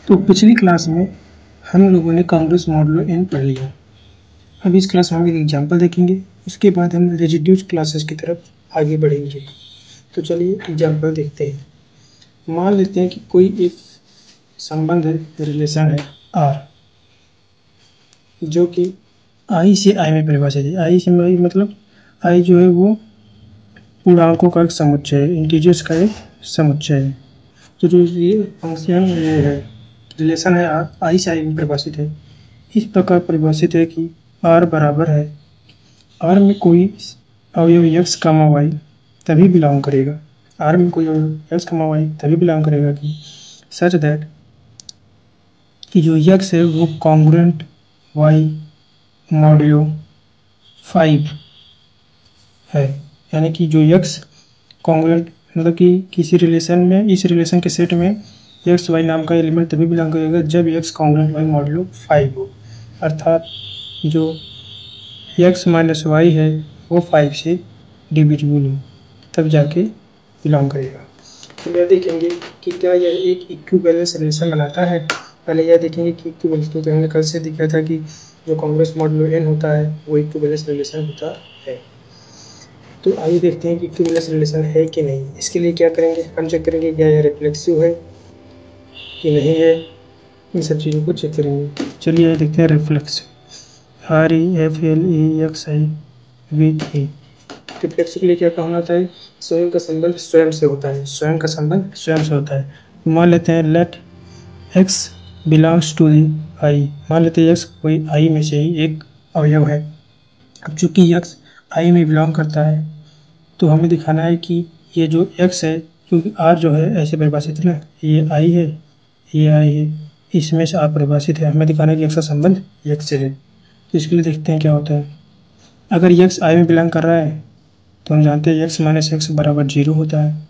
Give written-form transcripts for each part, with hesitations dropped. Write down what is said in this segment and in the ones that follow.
तो पिछली क्लास में हम लोगों ने कांग्रेस मॉडुलो n पढ़ लिया। अब इस क्लास में हम एक एग्जाम्पल देखेंगे, उसके बाद हम रेजिड्यूज क्लासेस की तरफ आगे बढ़ेंगे। तो चलिए एग्जाम्पल देखते हैं। मान लेते हैं कि कोई एक संबंध है, रिलेशन है R, जो कि I से I में परिभाषित है। I से I मतलब I जो है वो पूर्णांकों का एक समुच्चय है, इंटीजर्स का एक समुच्चय है। तो जो ये फंक्शन ये है, रिलेशन है I से I में परिभाषित है, इस प्रकार परिभाषित है कि R बराबर है, R में कोई अवयव x, y तभी बिलोंग करेगा, R में कोई अवयव x, y तभी बिलोंग करेगा कि सच दैट कि जो x है वो कॉन्ग्रुएंट y मॉड्यूलो 5 है। यानी कि जो x कॉन्ग्रुएंट मतलब कि किसी रिलेशन में, इस रिलेशन के सेट में एक्स वाई नाम का एलिमेंट तभी बिलोंग करेगा जब x कॉन्ग्रुएंट y मॉड्यूलो 5 हो। अर्थात जो x माइनस वाई है वो 5 से डिविजिबल हो, तब जाके बिलोंग करेगा। तो यह देखेंगे कि क्या यह एक इक्विवेलेंस रिलेशन बनाता है। पहले यह देखेंगे कि इक्विवेलेंस, क्योंकि हमने कल से देखा था कि जो कांग्रेस मॉडुलो n होता है वो इक्विवेलेंस रिलेशन होता है। तो आइए देखते हैं कि इक्विवेलेंस रिलेशन है कि नहीं। इसके लिए क्या करेंगे, हम चेक करेंगे क्या यह रिफ्लेक्सिव है कि नहीं है, इन सब चीज़ों को चेक करेंगे। चलिए देखते हैं रिफ्लेक्सिव। REFLEXIV। रिफ्लेक्सिव के लिए क्या कहना होता है, स्वयं का संबंध स्वयं से होता है, स्वयं का संबंध स्वयं से होता है। मान लेते हैं let x belongs to the I, मान लेते हैं x कोई I में से ही एक अवयव है। अब चूंकि x I में बिलोंग करता है तो हमें दिखाना है कि ये जो x है, क्योंकि R जो है ऐसे परिभाषित है ना, ये I है, ये I है, इसमें से R परिभाषित है, हमें दिखाना है कि x का संबंध x से है। तो इसके लिए देखते हैं क्या होता है। अगर x I में बिलोंग कर रहा है तो हम जानते हैं x माइनस एक्स बराबर 0 होता है।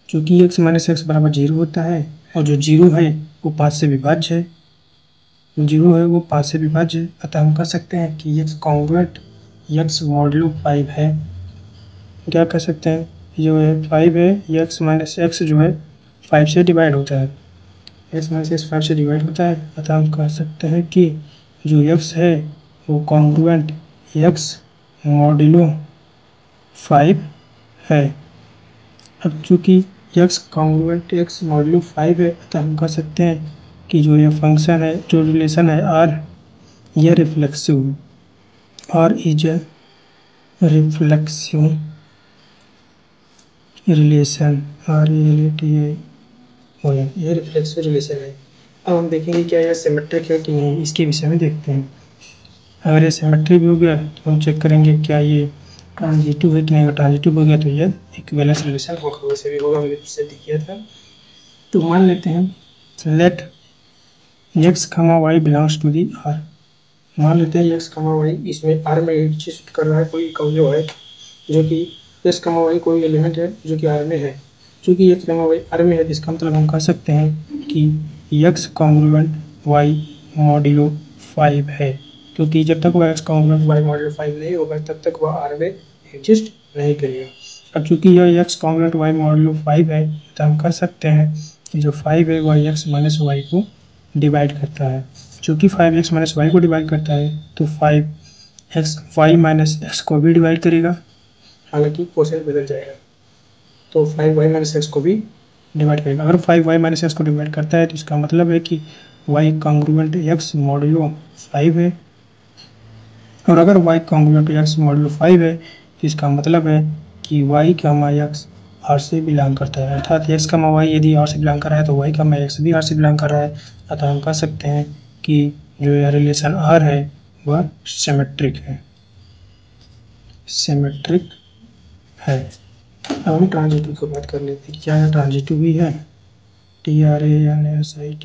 चूँकि x माइनस एक्स बराबर 0 होता है और जो 0 है वो 5 से विभाज्य है, 0 है वो 5 से विभाज्य है, अतः हम कह सकते हैं कि x कॉन्ग्रुएंट x मॉड्यूलो 5 है। क्या कह सकते हैं, जो है 5 है, x माइनस एक्स जो है 5 से डिवाइड होता है, x माइनस एक्स 5 से डिवाइड होता है, अतः हम कह सकते हैं कि जो x है वो कॉन्ग्रुएंट x मॉड्यूलो 5 है। अब चूँकि x कॉन्ग्रुएंट x मॉड्यूलो 5 है, तो हम कह सकते हैं कि जो ये फंक्शन है, जो रिलेशन है R, यह रिफ्लेक्सिव है। R is a reflexive relation, ये रिफ्लेक्सिव रिलेशन है। अब हम देखेंगे क्या यह सिमेट्रिक है कि नहीं, इसके विषय में देखते हैं। अगर ये सिमेट्रिक भी हो गया तो हम चेक करेंगे क्या ये ट्रांजिटिव है कि नहीं। अगर ट्रांजिटिव हो गया तो ये इक्विवेलेंस रिलेशन होगा, वैसे भी होगा, हमने इससे दिया था। तो मान लेते हैं let x, y belongs to the R। मान लेते हैं x, y इसमें R में एग्जिस्ट कर रहा है, कोई अवयव है जो कि x, y कोई एलिमेंट है जो कि R में है। चूँकि x, y R में है, इसका मतलब हम कह सकते हैं कि x कॉन्ग्रुएंट y मॉड्यूलो 5 है, क्योंकि जब तक वह x कॉन्ग्रुएंट y मॉड्यूलो 5 नहीं होगा तब तक वह R में एग्जिस्ट नहीं करेगा। अब चूँकि यह x कॉन्ग्रुएंट y मॉड्यूलो 5 है तो हम कह सकते हैं कि जो 5 है वह x माइनस y को डिवाइड करता है। चूँकि 5x माइनस वाई को डिवाइड करता है तो 5x y माइनस एक्स को भी डिवाइड करेगा, हालांकि क्वोशिएंट बदल जाएगा, तो 5y माइनस एक्स को भी डिवाइड करेगा। अगर 5y माइनस एक्स को डिवाइड करता है तो इसका मतलब है कि y कॉन्ग्रुएंट x मॉड्यूलो 5 है, और अगर y कॉन्ग्रुएंट x मॉड्यूलो 5 है तो इसका मतलब है कि y x R से बिलोंग करता है। अर्थात x, y यदि R से बिलोंग कर रहा है तो y, x भी R से बिलोंग कर रहा है। अतः हम कह सकते हैं कि जो यह रिलेशन R है वह सिमेट्रिक है, सिमेट्रिक है। अब हम ट्रांजिटिव की बात कर लेते हैं, क्या यह ट्रांजिटिव भी है। TRANSITIVE।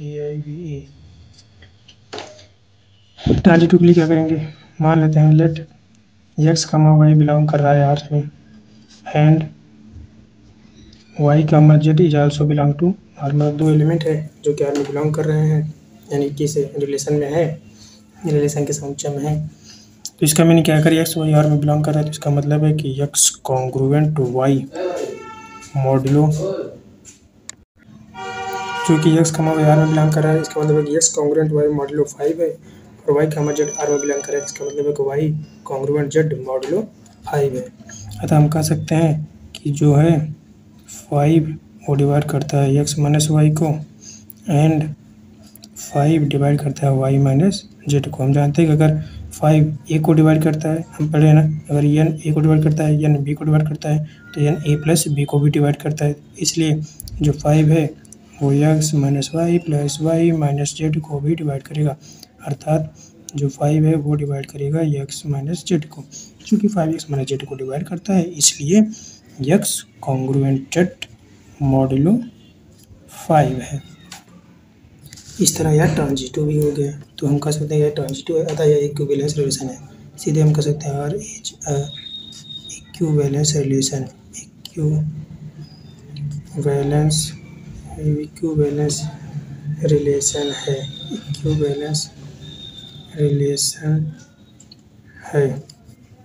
ट्रांजिटिव के लिए क्या करेंगे, मान लेते हैं लेट x, y बिलोंग कर रहा है R में and y, z is also belong to R। मतलब दो एलिमेंट है जो कि R में बिलोंग कर रहे हैं, यानी कि इस रिलेशन में है, रिलेशन के समुच्चय में है। तो इसका मीनिंग क्या है, अगर x y R में बिलोंग कर रहा है तो इसका मतलब है कि x कॉन्ग्रुएंट y मॉड्यूलो चूँकि एक्स कमा वाई आर में बिलोंग कर रहा है, इसका मतलब है कि एक्स कॉन्ग्रुएंट वाई मॉडुलो 5 है, और वाई कमा जेड आर में बिलोंग कर रहा है, इसका मतलब है कि वाई कॉन्ग्रुएंट जेड मॉडुलो 5 है। अतः हम कह सकते हैं कि जो है 5 वो डिवाइड करता है एक्स माइनस वाई को, एंड 5 डिवाइड करता है वाई माइनस जेड को। हम जानते हैं कि अगर 5 ए को डिवाइड करता है, हम पढ़े ना, अगर एन ए को डिवाइड करता है, एन बी को डिवाइड करता है, तो एन ए प्लस बी को भी डिवाइड करता है। इसलिए जो 5 है वो X minus Y plus Y minus Z को भी डिवाइड करेगा, अर्थात जो 5 है वो डिवाइड करेगा एक्स माइनस जेड को। चूँकि 5 एक्स माइनस जेड को डिवाइड करता है, इसलिए एक्स कॉन्ग्रुएंट जेड मॉडुलो 5 है। इस तरह यह ट्रांजिटिव भी हो गया, तो हम कह सकते हैं यह ट्रांजिटिव है, अतः यह इक्विवेलेंस रिलेशन है। सीधे हम कह सकते हैं R is a equivalence relation. Equivalence relation है, इक्विवेलेंस रिलेशन है।